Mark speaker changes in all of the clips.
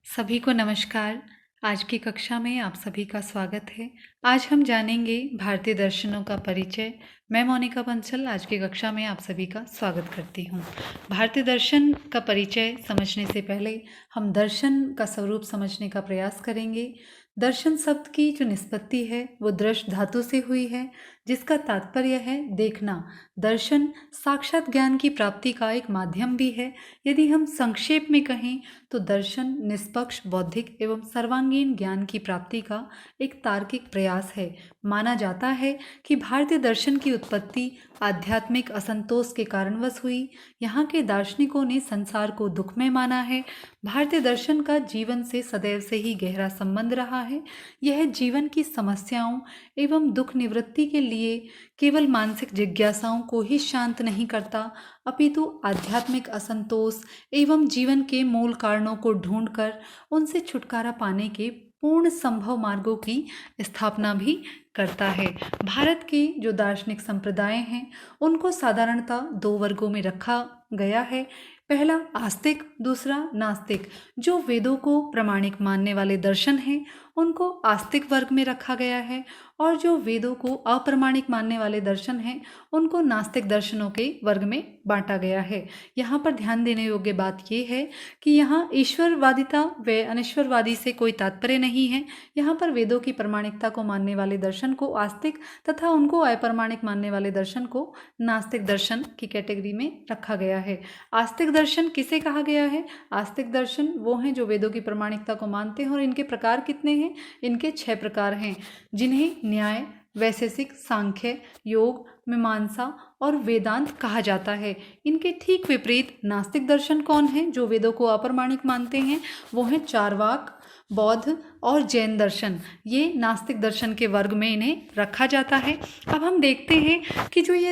Speaker 1: सभी को नमस्कार। आज की कक्षा में आप सभी का स्वागत है। आज हम जानेंगे भारतीय दर्शनों का परिचय। मैं मोनिका बंसल आज की कक्षा में आप सभी का स्वागत करती हूँ। भारतीय दर्शन का परिचय समझने से पहले हम दर्शन का स्वरूप समझने का प्रयास करेंगे। दर्शन शब्द की जो निष्पत्ति है वो दृश्य धातु से हुई है, जिसका तात्पर्य है देखना। दर्शन साक्षात ज्ञान की प्राप्ति का एक माध्यम भी है। यदि हम संक्षेप में कहें तो दर्शन निष्पक्ष बौद्धिक एवं सर्वांगीण ज्ञान की प्राप्ति का एक तार्किक प्रयास है। माना जाता है कि भारतीय दर्शन की उत्पत्ति आध्यात्मिक असंतोष के कारणवश हुई। यहाँ के दार्शनिकों ने संसार को दुखमय माना है। भारतीय दर्शन का जीवन से सदैव से ही गहरा संबंध रहा है। यह जीवन की समस्याओं एवं दुख निवृत्ति के लिए केवल मानसिक जिज्ञासाओं को ही शांत नहीं करता, अपितु आध्यात्मिक असंतोष एवं जीवन के मूल कारणों को ढूंढकर उनसे छुटकारा पाने के पूर्ण संभव मार्गों की स्थापना भी करता है। भारत के जो दार्शनिक संप्रदाय हैं उनको साधारणतः दो वर्गों में रखा गया है। पहला आस्तिक, दूसरा नास्तिक। जो वेदों को प्रमाणिक मानने वाले दर्शन हैं उनको आस्तिक वर्ग में रखा गया है, और जो वेदों को अप्रमाणिक मानने वाले दर्शन हैं उनको नास्तिक दर्शनों के वर्ग में बांटा गया है। यहाँ पर ध्यान देने योग्य बात यह है कि यहाँ ईश्वरवादिता व अनिश्वरवादी से कोई तात्पर्य नहीं है। यहाँ पर वेदों की प्रमाणिकता को मानने वाले दर्शन को आस्तिक तथा उनको अप्रमाणिक मानने वाले दर्शन को नास्तिक दर्शन की कैटेगरी में रखा गया है। आस्तिक दर्शन किसे कहा गया है? आस्तिक दर्शन वो हैं जो वेदों की प्रमाणिकता को मानते हैं, और इनके प्रकार कितने हैं? इनके 6 प्रकार हैं, जिन्हें न्याय, वैशेषिक, सांख्य, योग, मीमांसा और वेदांत कहा जाता है। इनके ठीक विपरीत नास्तिक दर्शन कौन है? जो वेदों को अप्रमाणिक मानते हैं वो हैं चार्वाक, बौद्ध और जैन दर्शन। ये नास्तिक दर्शन के वर्ग में इन्हें रखा जाता है। अब हम देखते हैं कि जो ये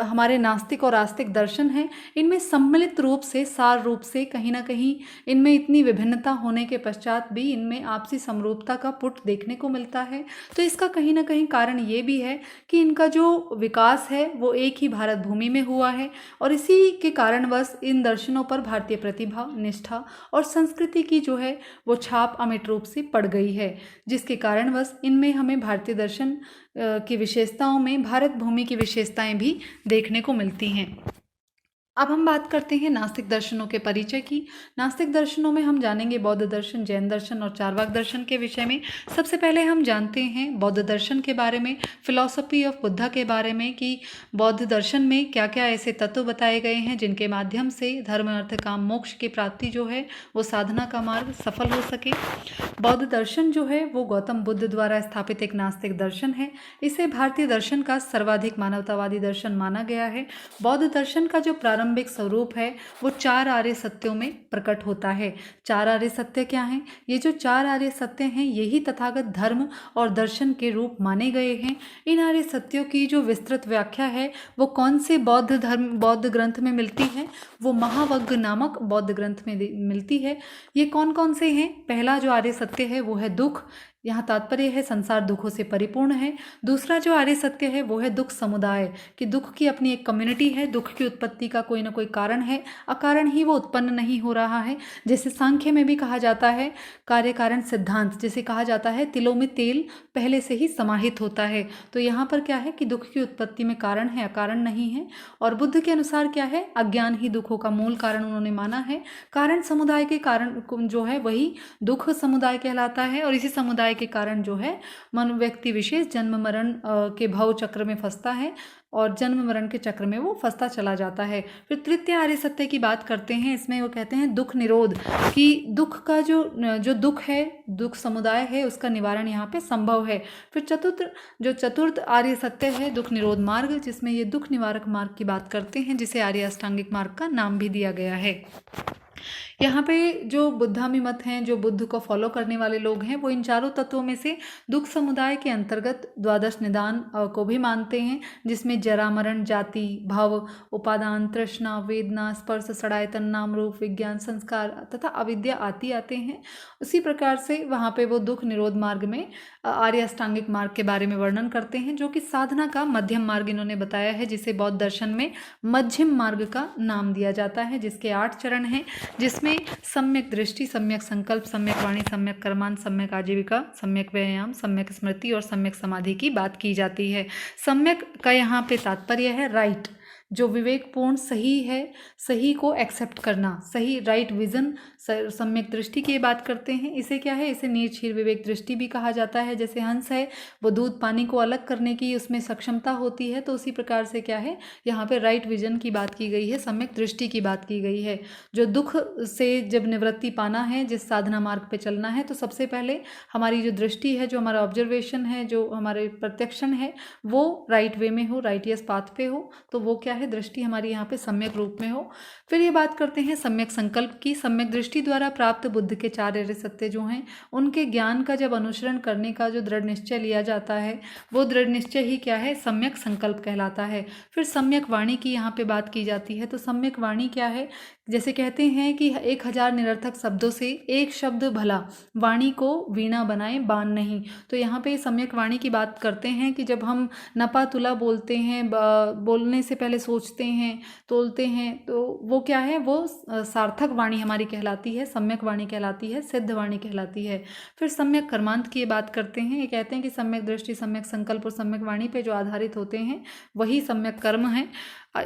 Speaker 1: हमारे नास्तिक और आस्तिक दर्शन हैं इनमें सम्मिलित रूप से, सार रूप से कहीं ना कहीं इनमें इतनी विभिन्नता होने के पश्चात भी इनमें आपसी समरूपता का पुट देखने को मिलता है। तो इसका कहीं ना कहीं कारण ये भी है कि इनका जो विकास है वो एक ही भारत भूमि में हुआ है, और इसी के कारणवश इन दर्शनों पर भारतीय प्रतिभा, निष्ठा और संस्कृति की जो है वो छाप अमिट रूप से पड़ गई है, जिसके कारणवश इनमें हमें भारतीय दर्शन की विशेषताओं में भारत भूमि की विशेषताएं भी देखने को मिलती हैं। अब हम बात करते हैं नास्तिक दर्शनों के परिचय की। नास्तिक दर्शनों में हम जानेंगे बौद्ध दर्शन, जैन दर्शन और चार्वाक दर्शन के विषय में। सबसे पहले हम जानते हैं बौद्ध दर्शन के बारे में, फिलॉसफी ऑफ बुद्धा के बारे में, कि बौद्ध दर्शन में क्या क्या ऐसे तत्व बताए गए हैं जिनके माध्यम से धर्म, अर्थ, काम, मोक्ष की प्राप्ति जो है वो साधना का मार्ग सफल हो सके। बौद्ध दर्शन जो है वो गौतम बुद्ध द्वारा स्थापित एक नास्तिक दर्शन है। इसे भारतीय दर्शन का सर्वाधिक मानवतावादी दर्शन माना गया है। बौद्ध दर्शन का जो प्रारंभिक स्वरूप है वो 4 आर्य सत्यों में प्रकट होता है। 4 आर्य सत्य क्या हैं? ये जो 4 आर्य सत्य हैं यही तथागत धर्म और दर्शन के रूप माने गए हैं। इन आर्य सत्यों की जो विस्तृत व्याख्या है वो कौन से बौद्ध ग्रंथ में मिलती है? वो महावग्ग नामक बौद्ध ग्रंथ में मिलती है। ये कौन कौन से हैं? पहला जो आर्य सत्य है वो है दुख। यहाँ तात्पर्य है संसार दुखों से परिपूर्ण है। दूसरा जो आर्य सत्य है वो है दुख समुदाय, कि दुख की अपनी एक कम्युनिटी है, दुख की उत्पत्ति का कोई ना कोई कारण है, अकारण ही वो उत्पन्न नहीं हो रहा है। जैसे सांख्य में भी कहा जाता है कार्य कारण सिद्धांत, जिसे कहा जाता है तिलों में तेल पहले से ही समाहित होता है। तो यहाँ पर क्या है कि दुख की उत्पत्ति में कारण है, अकारण नहीं है। और बुद्ध के अनुसार क्या है? अज्ञान ही दुखों का मूल कारण उन्होंने माना है। कारण समुदाय के कारण जो है वही दुख समुदाय कहलाता है, और इसी समुदाय के कारण जो है व्यक्ति विशेष जन्म मरण के भव चक्र में फंसता है, और जन्म मरण के चक्र में वो फंसता चला जाता है। फिर तृतीय आर्य सत्य की बात करते हैं। इसमें वो कहते हैं दुख निरोध, कि दुख का जो दुख है, दुख समुदाय है, उसका निवारण यहाँ पे संभव है। फिर चतुर्थ आर्य सत्य है दुख निरोध मार्ग, जिसमें ये दुख निवारक मार्ग की बात करते हैं, जिसे आर्य अष्टांगिक मार्ग का नाम भी दिया गया है। यहाँ पे जो बुद्धामी मत हैं, जो बुद्ध को फॉलो करने वाले लोग हैं, वो इन चारों तत्वों में से दुख समुदाय के अंतर्गत द्वादश निदान को भी मानते हैं, जिसमें जरा मरण जाति भव उपादान तृष्णा वेदना स्पर्श षडायतन नाम रूप विज्ञान संस्कार तथा अविद्या आते हैं। उसी प्रकार से वहाँ पे वो दुख निरोध मार्ग में आर्य अष्टांगिक मार्ग के बारे में वर्णन करते हैं, जो कि साधना का मध्यम मार्ग इन्होंने बताया है, जिसे बौद्ध दर्शन में मध्यम मार्ग का नाम दिया जाता है, जिसके 8 चरण हैं, जिसमें सम्यक दृष्टि, सम्यक संकल्प, सम्यक वाणी, सम्यक कर्मांत, सम्यक आजीविका, सम्यक व्यायाम, सम्यक स्मृति और सम्यक समाधि की बात की जाती है। सम्यक का यहाँ पे तात्पर्य है राइट, जो विवेकपूर्ण सही है, सही को एक्सेप्ट करना, सही राइट विजन। सम्यक दृष्टि की बात करते हैं, इसे क्या है, इसे निर्क्षीर विवेक दृष्टि भी कहा जाता है। जैसे हंस है वो दूध पानी को अलग करने की उसमें सक्षमता होती है, तो उसी प्रकार से क्या है, यहाँ पे राइट विजन की बात की गई है, सम्यक दृष्टि की बात की गई है। जो दुख से जब निवृत्ति पाना है, जिस साधना मार्ग पे चलना है, तो सबसे पहले हमारी जो दृष्टि है, जो हमारा ऑब्जर्वेशन है, जो हमारे प्रत्यक्षण है, वो राइट वे में हो, राइटियस पाथ पे हो, तो वो क्या है, दृष्टि हमारी यहाँ पे सम्यक रूप में हो। फिर ये बात करते हैं सम्यक संकल्प की। सम्यक दृष्टि द्वारा प्राप्त बुद्ध के 4 अर्य सत्य जो हैं, उनके ज्ञान का जब अनुसरण करने का जो दृढ़ निश्चय लिया जाता है, वो दृढ़ निश्चय ही क्या है, सम्यक संकल्प कहलाता है। फिर सम्यक वाणी की यहाँ पे बात की जाती है, तो सम्यक वाणी क्या है, जैसे कहते हैं कि 1000 निरर्थक शब्दों से एक शब्द भला, वाणी को वीणा बनाए बाण नहीं। तो यहाँ पे सम्यक वाणी की बात करते हैं कि जब हम नपा तुला बोलते हैं, बोलने से पहले सोचते हैं, तोलते हैं, तो वो क्या है, वो सार्थक वाणी हमारी कहलाती है, सम्यक वाणी कहलाती है, सिद्ध वाणी कहलाती है। फिर सम्यक कर्मांत की बात करते हैं, ये कहते हैं कि सम्यक दृष्टि, सम्यक संकल्प और सम्यक वाणी पे जो आधारित होते हैं, वही सम्यक कर्म है।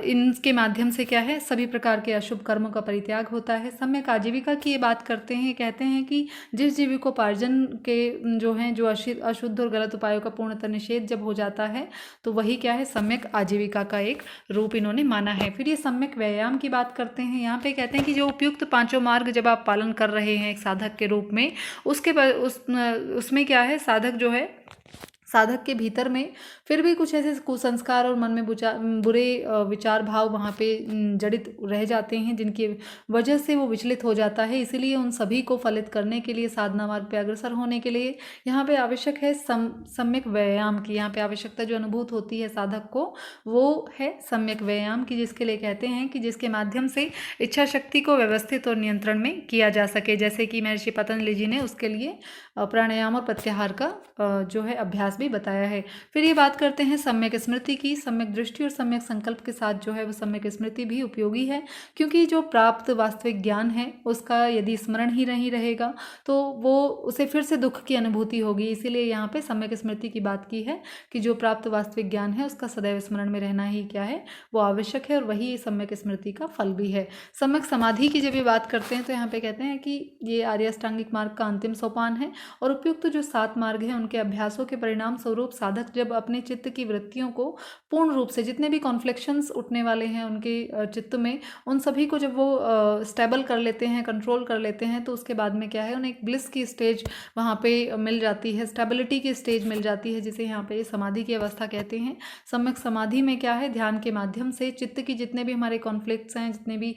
Speaker 1: इनके माध्यम से क्या है, सभी प्रकार के अशुभ कर्मों का परित्याग होता है। सम्यक आजीविका की ये बात करते हैं, कहते हैं कि जिस जीविकोपार्जन के जो हैं, जो अशुद्ध और गलत उपायों का पूर्णतः निषेध जब हो जाता है, तो वही क्या है, सम्यक आजीविका का एक रूप इन्होंने माना है। फिर ये सम्यक व्यायाम की बात करते हैं, यहाँ पे कहते हैं कि जो उपयुक्त 5 मार्ग जब आप पालन कर रहे हैं एक साधक के रूप में, उसमें क्या है, साधक जो है, साधक के भीतर में फिर भी कुछ ऐसे कुसंस्कार और मन में बुरे विचार भाव वहाँ पे जड़ित रह जाते हैं, जिनकी वजह से वो विचलित हो जाता है। इसीलिए उन सभी को फलित करने के लिए, साधना मार्ग पे अग्रसर होने के लिए यहाँ पे आवश्यक है सम्यक व्यायाम की। यहाँ पे आवश्यकता जो अनुभूत होती है साधक को, वो है सम्यक व्यायाम की, जिसके लिए कहते हैं कि जिसके माध्यम से इच्छा शक्ति को व्यवस्थित और नियंत्रण में किया जा सके। जैसे कि महर्षि पतंजलि जी ने उसके लिए प्राणायाम और प्रत्याहार का जो है अभ्यास भी बताया है। फिर ये बात करते हैं सम्यक स्मृति की। सम्यक दृष्टि और सम्यक संकल्प के साथ जो है वो सम्यक स्मृति भी उपयोगी है, क्योंकि जो प्राप्त वास्तविक ज्ञान है उसका यदि स्मरण ही नहीं रहेगा तो वो उसे फिर से दुख की अनुभूति होगी। इसीलिए यहाँ पे सम्यक स्मृति की बात की है कि जो प्राप्त वास्तविक ज्ञान है उसका सदैव स्मरण में रहना ही क्या है, वो आवश्यक है, और वही सम्यक स्मृति का फल भी है। सम्यक समाधि की जब ये बात करते हैं तो यहाँ पे कहते हैं कि ये आर्य अष्टांगिक मार्ग का अंतिम सोपान है, और उपयुक्त जो 7 मार्ग हैं उनके अभ्यासों के परिणाम स्वरूप साधक जब अपने चित्त की वृत्तियों को पूर्ण रूप से, जितने भी कॉन्फ्लिक्शंस उठने वाले हैं उनके चित्त में, उन सभी को जब वो स्टेबल कर लेते हैं, कंट्रोल कर लेते हैं, तो उसके बाद में क्या है, उन्हें एक ब्लिस की स्टेज वहाँ पे मिल जाती है, स्टेबिलिटी की स्टेज मिल जाती है, जिसे यहाँ पे समाधि की अवस्था कहते हैं। सम्यक समाधि में क्या है, ध्यान के माध्यम से चित्त की जितने भी हमारे कॉन्फ्लिक्ट्स हैं, जितने भी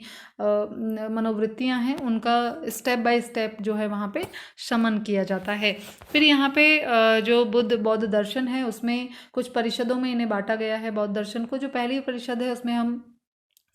Speaker 1: मनोवृत्तियाँ हैं, उनका स्टेप बाय स्टेप जो है वहाँ पे शमन किया जाता है। फिर यहाँ पे जो बौद्ध दर्शन है उसमें कुछ परिषदों में इन्हें बांटा गया है। बौद्ध दर्शन को जो पहली परिषद है उसमें हम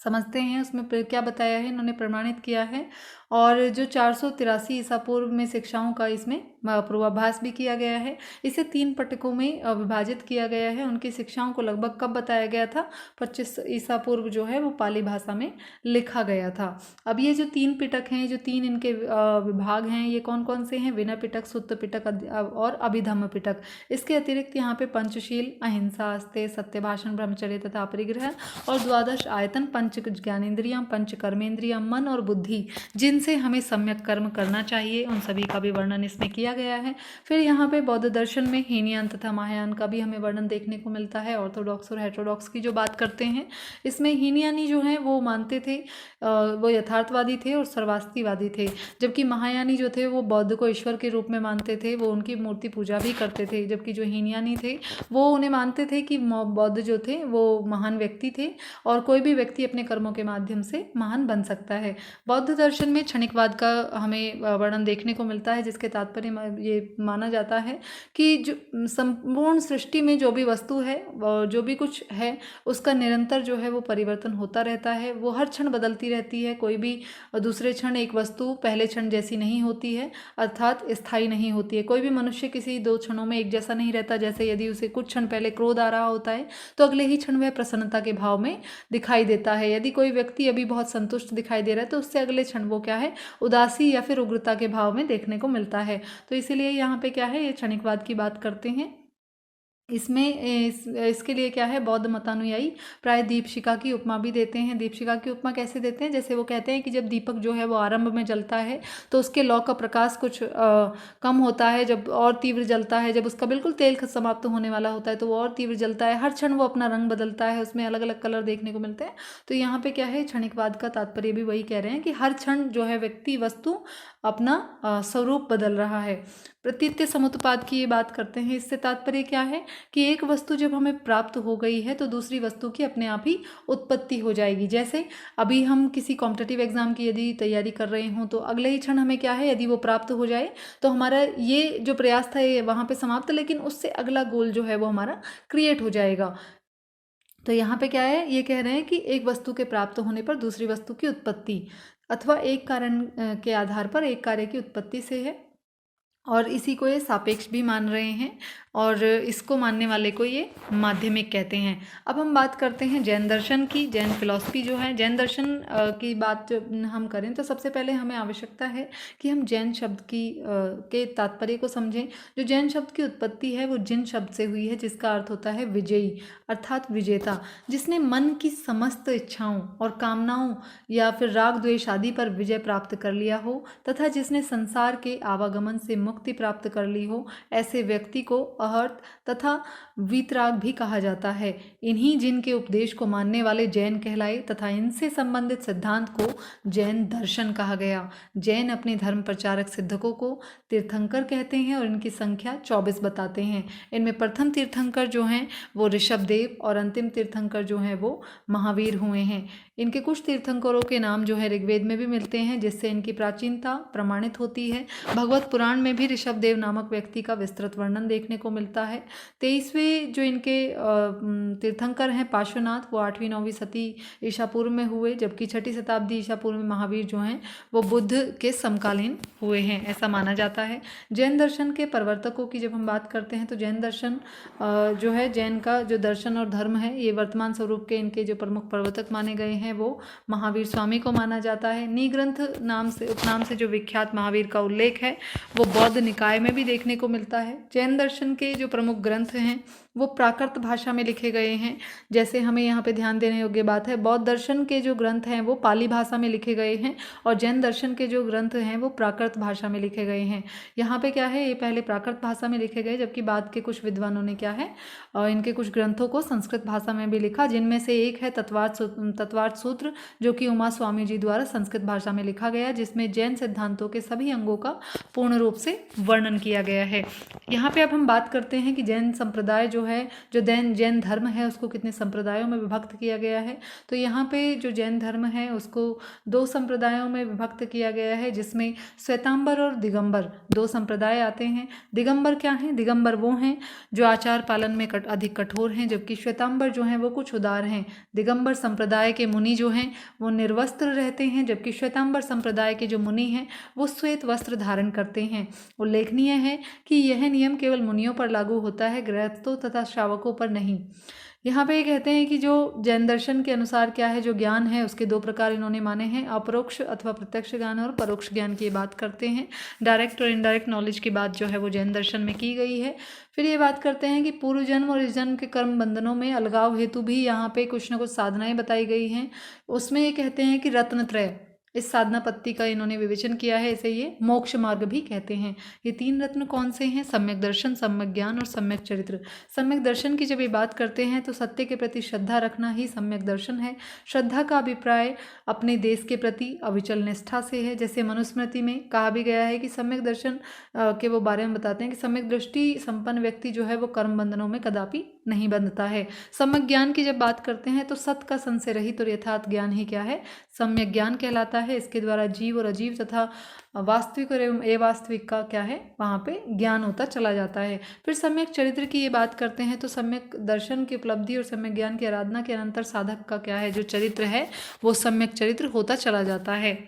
Speaker 1: समझते हैं उसमें क्या बताया है, इन्होंने प्रमाणित किया है, और जो 483 ईसा पूर्व में शिक्षाओं का इसमें पूर्वाभास भी किया गया है। इसे 3 पटकों में विभाजित किया गया है। उनकी शिक्षाओं को लगभग कब बताया गया था, 25 ईसा पूर्व जो है वो पाली भाषा में लिखा गया था। अब ये जो 3 पिटक हैं, जो 3 इनके विभाग हैं, ये कौन कौन से हैं, विनय पिटक, सुत्त पिटक और अभिधम्म पिटक। इसके अतिरिक्त यहाँ पे पंचशील, अहिंसा, अस्तेय, सत्य भाषण, ब्रह्मचर्य तथा अपरिग्रह और 12 आयतन, पंच ज्ञानेन्द्रियम, पंच कर्मेंद्रियम, मन और बुद्धि, जिनसे हमें सम्यक कर्म करना चाहिए, उन सभी का भी वर्णन इसमें किया गया है। फिर यहाँ पे बौद्ध दर्शन में हीनयान तथा महायान का भी हमें वर्णन देखने को मिलता है। ऑर्थोडॉक्स और हेटेरोडॉक्स की जो बात करते हैं, इसमें हीनयानी जो हैं वो मानते थे, वो यथार्थवादी थे और सर्वास्तिवादी थे, जबकि महायानी जो थे वो बौद्ध को ईश्वर के रूप में मानते थे, वो उनकी मूर्ति पूजा भी करते थे। जबकि जो हीनयानी थे वो उन्हें मानते थे कि बौद्ध जो थे वो महान व्यक्ति थे और कोई भी व्यक्ति अपने कर्मों के माध्यम से महान बन सकता है। बौद्ध दर्शन में क्षणिकवाद का हमें वर्णन देखने को मिलता है, जिसके तात्पर्य ये माना जाता है कि जो संपूर्ण सृष्टि में जो भी वस्तु है, जो भी कुछ है, उसका निरंतर जो है वो परिवर्तन होता रहता है, वो हर क्षण बदलती रहती है। कोई भी दूसरे क्षण एक वस्तु पहले क्षण जैसी नहीं होती है, अर्थात स्थायी नहीं होती है। कोई भी मनुष्य किसी 2 क्षणों में एक जैसा नहीं रहता। जैसे यदि उसे कुछ क्षण पहले क्रोध आ रहा होता है तो अगले ही क्षण वह प्रसन्नता के भाव में दिखाई देता है। यदि कोई व्यक्ति अभी बहुत संतुष्ट दिखाई दे रहा है तो उससे अगले क्षण वो क्या है, उदासी या फिर उग्रता के भाव में देखने को मिलता है। तो इसीलिए यहाँ पे क्या है, ये क्षणिकवाद की बात करते हैं। इसमें इसके लिए क्या है, बौद्ध मतानुयायी प्राय दीपशिखा की उपमा भी देते हैं। दीपशिखा की उपमा कैसे देते हैं, जैसे वो कहते हैं कि जब दीपक जो है वो आरंभ में जलता है तो उसके लौ का प्रकाश कुछ कम होता है, जब और तीव्र जलता है। जब उसका बिल्कुल तेल समाप्त होने वाला होता है तो वो और तीव्र जलता है। हर क्षण वो अपना रंग बदलता है, उसमें अलग अलग कलर देखने को मिलते हैं। तो यहाँ पे क्या है, क्षणिकवाद का तात्पर्य भी वही कह रहे हैं कि हर क्षण जो है व्यक्ति, वस्तु अपना स्वरूप बदल रहा है। प्रतीत्य समुत्पाद की ये बात करते हैं। इससे तात्पर्य क्या है कि एक वस्तु जब हमें प्राप्त हो गई है तो दूसरी वस्तु की अपने आप ही उत्पत्ति हो जाएगी। जैसे अभी हम किसी कॉम्पिटिटिव एग्जाम की यदि तैयारी कर रहे हों तो अगले ही क्षण हमें क्या है, यदि वो प्राप्त हो जाए तो हमारा ये जो प्रयास था ये वहाँ पे समाप्त, लेकिन उससे अगला गोल जो है वो हमारा क्रिएट हो जाएगा। तो यहाँ पे क्या है, ये कह रहे हैं कि एक वस्तु के प्राप्त होने पर दूसरी वस्तु की उत्पत्ति अथवा एक कारण के आधार पर एक कार्य की उत्पत्ति से है, और इसी को ये सापेक्ष भी मान रहे हैं, और इसको मानने वाले को ये माध्यमिक कहते हैं। अब हम बात करते हैं जैन दर्शन की। जैन फिलॉसफी जो है, जैन दर्शन की बात जब हम करें तो सबसे पहले हमें आवश्यकता है कि हम जैन शब्द के तात्पर्य को समझें। जो जैन शब्द की उत्पत्ति है वो जिन शब्द से हुई है, जिसका अर्थ होता है विजयी, अर्थात विजेता, जिसने मन की समस्त इच्छाओं और कामनाओं या फिर राग द्वेष आदि पर विजय प्राप्त कर लिया हो, तथा जिसने संसार के आवागमन से मुक्ति प्राप्त कर ली हो, ऐसे व्यक्ति को अहर्त तथा वीतराग भी कहा जाता है। इन्हीं जिन के उपदेश को मानने वाले जैन कहलाए तथा इनसे संबंधित सिद्धांत को जैन दर्शन कहा गया। जैन अपने धर्म प्रचारक सिद्धकों को तीर्थंकर कहते हैं और इनकी संख्या 24 बताते हैं। इनमें प्रथम तीर्थंकर जो हैं वो ऋषभदेव और अंतिम तीर्थंकर जो हैं वो महावीर हुए हैं। इनके कुछ तीर्थंकरों के नाम जो है ऋग्वेद में भी मिलते हैं, जिससे इनकी प्राचीनता प्रमाणित होती है। भगवत पुराण में भी ऋषभदेव नामक व्यक्ति का विस्तृत वर्णन देखने को मिलता है। 23वें जो इनके तीर्थंकर हैं पार्श्वनाथ, वो 8वीं-9वीं सदी ईसा पूर्व में हुए, जबकि 6ठी शताब्दी ईसा पूर्व में महावीर जो हैं वो बुद्ध के समकालीन हुए हैं, ऐसा माना जाता है। जैन दर्शन के प्रवर्तकों की जब हम बात करते हैं तो जैन दर्शन जो है, जैन का जो दर्शन और धर्म है, ये वर्तमान स्वरूप के इनके जो प्रमुख प्रवर्तक माने गए हैं वो महावीर स्वामी को माना जाता है। निग्रंथ नाम से, उपनाम से जो विख्यात महावीर का उल्लेख है वो बौद्ध निकाय में भी देखने को मिलता है। जैन दर्शन के जो प्रमुख ग्रंथ हैं वो प्राकृत भाषा में लिखे गए हैं। जैसे हमें यहाँ पे ध्यान देने योग्य बात है, बौद्ध दर्शन के जो ग्रंथ हैं वो पाली भाषा में लिखे गए हैं और जैन दर्शन के जो ग्रंथ हैं वो प्राकृत भाषा में लिखे गए हैं। यहाँ पे क्या है, ये पहले प्राकृत भाषा में लिखे गए, जबकि बाद के कुछ विद्वानों ने क्या है, इनके कुछ ग्रंथों को संस्कृत भाषा में भी लिखा, जिनमें से एक है तत्वार्थ सूत्र, जो कि उमा स्वामी जी द्वारा संस्कृत भाषा में लिखा गया, जिसमें जैन सिद्धांतों के सभी अंगों का पूर्ण रूप से वर्णन किया गया है। यहाँ पे अब हम बात करते हैं कि जैन संप्रदाय जो है, जो जैन धर्म है, उसको कितने संप्रदायों में विभक्त किया गया है। तो यहाँ पे जो जैन धर्म है उसको 2 संप्रदायों में विभक्त किया गया है, जिसमें श्वेतांबर और दिगंबर 2 संप्रदाय आते हैं। दिगंबर क्या हैं? दिगंबर वो हैं जो आचार पालन में अधिक कठोर हैं, जबकि श्वेतांबर जो हैं वो कुछ उदार हैं। दिगंबर संप्रदाय के मुनि जो हैं वो निर्वस्त्र रहते हैं, जबकि श्वेतांबर संप्रदाय के जो मुनि हैं वो श्वेत वस्त्र धारण करते हैं। उल्लेखनीय है कि यह नियम केवल मुनियों पर लागू होता है, गृहस्थों तथा श्रावकों पर नहीं। यहाँ पे ये कहते हैं कि जो जैन दर्शन के अनुसार क्या है, जो ज्ञान है उसके 2 प्रकार इन्होंने माने हैं, अपरोक्ष अथवा प्रत्यक्ष ज्ञान और परोक्ष ज्ञान की बात करते हैं। डायरेक्ट और इनडायरेक्ट नॉलेज की बात जो है वो जैन दर्शन में की गई है। फिर ये बात करते हैं कि पूर्व जन्म और इस जन्म के कर्म बंधनों में अलगाव हेतु भी यहाँ पे कुछ न कुछ साधनाएं बताई गई हैं। उसमें ये कहते हैं कि रत्नत्रय, इस साधना पत्ति का इन्होंने विवेचन किया है, इसे ये मोक्ष मार्ग भी कहते हैं। ये 3 रत्न कौन से हैं? सम्यक दर्शन, सम्यक ज्ञान और सम्यक चरित्र। सम्यक दर्शन की जब ये बात करते हैं तो सत्य के प्रति श्रद्धा रखना ही सम्यक दर्शन है। श्रद्धा का अभिप्राय अपने देश के प्रति अविचल निष्ठा से है। जैसे मनुस्मृति में कहा भी गया है कि सम्यक दर्शन के वो बारे में बताते हैं कि सम्यक दृष्टि संपन्न व्यक्ति जो है वो कर्म बंधनों में कदापि नहीं बंधता है। सम्यक ज्ञान की जब बात करते हैं तो सत का संशय रहित और यथार्थ ज्ञान ही क्या है, सम्यक ज्ञान कहलाता है। इसके द्वारा जीव और अजीव तथा वास्तविक और एवं अवास्तविक का क्या है, वहाँ पे ज्ञान होता चला जाता है। फिर सम्यक चरित्र की ये बात करते हैं तो सम्यक दर्शन की उपलब्धि और सम्यक ज्ञान की आराधना के अनंतर साधक का क्या है, जो चरित्र है वो सम्यक चरित्र होता चला जाता है।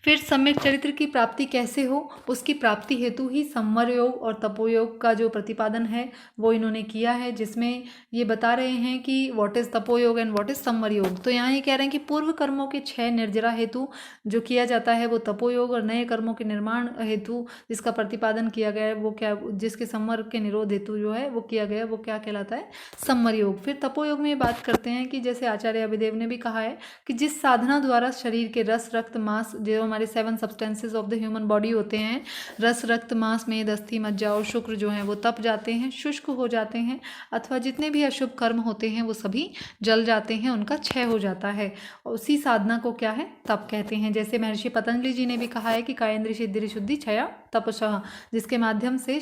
Speaker 1: फिर सम्यक चरित्र की प्राप्ति कैसे हो, उसकी प्राप्ति हेतु ही संवर योग और तपोयोग का जो प्रतिपादन है वो इन्होंने किया है, जिसमें ये बता रहे हैं कि व्हाट इज तपोयोग एंड व्हाट इज संवर योग। तो यहाँ ये कह रहे हैं कि पूर्व कर्मों के 6 निर्जरा हेतु जो किया जाता है वो तपोयोग, और नए कर्मों के निर्माण हेतु जिसका प्रतिपादन किया गया है वो क्या, जिसके संवर के निरोध हेतु जो है वो किया गया, वो क्या कहलाता है, संवर योग। फिर तपोयोग में ये बात करते हैं कि जैसे आचार्य अभिदेव ने भी कहा है कि जिस साधना द्वारा शरीर के रस, रक्त, मांस, जो हमारे 7 substances of the human body होते हैं, रस, रक्त, मांस, मेद, अस्थि, मज्जा और शुक्र जो हैं वो तप जाते हैं, शुष्क हो जाते हैं, अथवा जितने भी अशुभ कर्म होते हैं वो सभी जल जाते हैं, उनका क्षय हो जाता है। और उसी साधना को क्या है, तप कहते हैं। जैसे महर्षि पतंजलि जी ने भी कहा है कि कायेंद्रिय सिद्धि शुद्धि क्षया तपसः, जिसके माध्यम से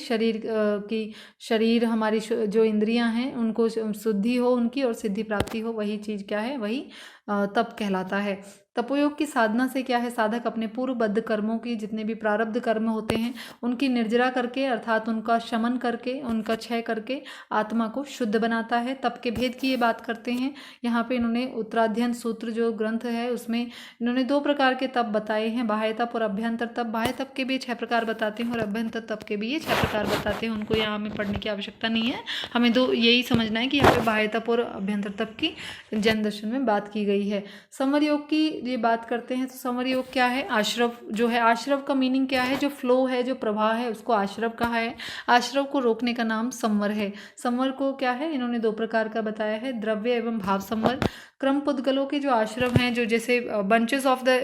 Speaker 1: शरीर हमारी जो इंद्रियां हैं उनको शुद्धि हो उनकी और सिद्धि प्राप्ति हो, वही चीज़ क्या है, वही तप कहलाता है। तपोयोग की साधना से क्या है, साधक अपने पूर्वबद्ध कर्मों की जितने भी प्रारब्ध कर्म होते हैं उनकी निर्जरा करके, अर्थात उनका शमन करके, उनका क्षय करके आत्मा को शुद्ध बनाता है। तप के भेद की ये बात करते हैं। यहाँ पे इन्होंने उत्तराध्ययन सूत्र जो ग्रंथ है उसमें इन्होंने 2 प्रकार के तप बताए हैं, बाह्य तप और अभ्यंतर तप। बाह्य तप के भी 6 प्रकार बताते हैं और अभ्यंतर तप के भी ये 6 प्रकार बताते हैं। उनको यहाँ हमें पढ़ने की आवश्यकता नहीं है, हमें यही समझना है कि यहाँ पे बाह्य तप और अभ्यंतर तप की जैन दर्शन में बात की गई है। संवर योग की ये बात करते हैं तो संवर योग क्या है, आश्रव जो है, आश्रव का मीनिंग क्या है, जो फ्लो है, जो प्रवाह है उसको आश्रव कहा है। आश्रव को रोकने का नाम संवर है। संवर को क्या है, इन्होंने 2 प्रकार का बताया है, द्रव्य एवं भाव संवर। क्रम पुद्गलों के जो आश्रव हैं, जो जैसे बंचेस ऑफ द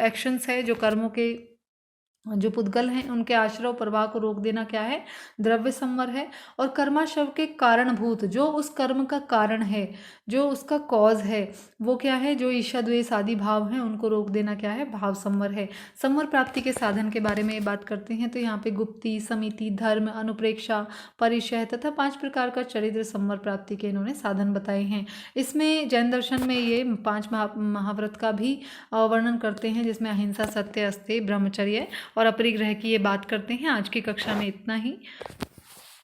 Speaker 1: एक्शंस है, जो कर्मों के जो पुद्गल हैं उनके आश्रव प्रवाह को रोक देना क्या है, द्रव्य संवर है। और कर्माशव के कारणभूत, जो उस कर्म का कारण है, जो उसका कॉज है, वो क्या है, जो ईर्ष्या द्वेष आदि भाव हैं उनको रोक देना क्या है, भाव संवर है। संवर प्राप्ति के साधन के बारे में बात करते हैं तो यहाँ पे गुप्ति, समिति, धर्म, अनुप्रेक्षा, परिचय तथा 5 प्रकार का चरित्र संवर प्राप्ति के इन्होंने साधन बताए हैं। इसमें जैन दर्शन में ये 5 महाव्रत का भी वर्णन करते हैं, जिसमें अहिंसा, सत्य, अस्तेय, ब्रह्मचर्य और अपरिग्रह की ये बात करते हैं। आज की कक्षा में इतना ही।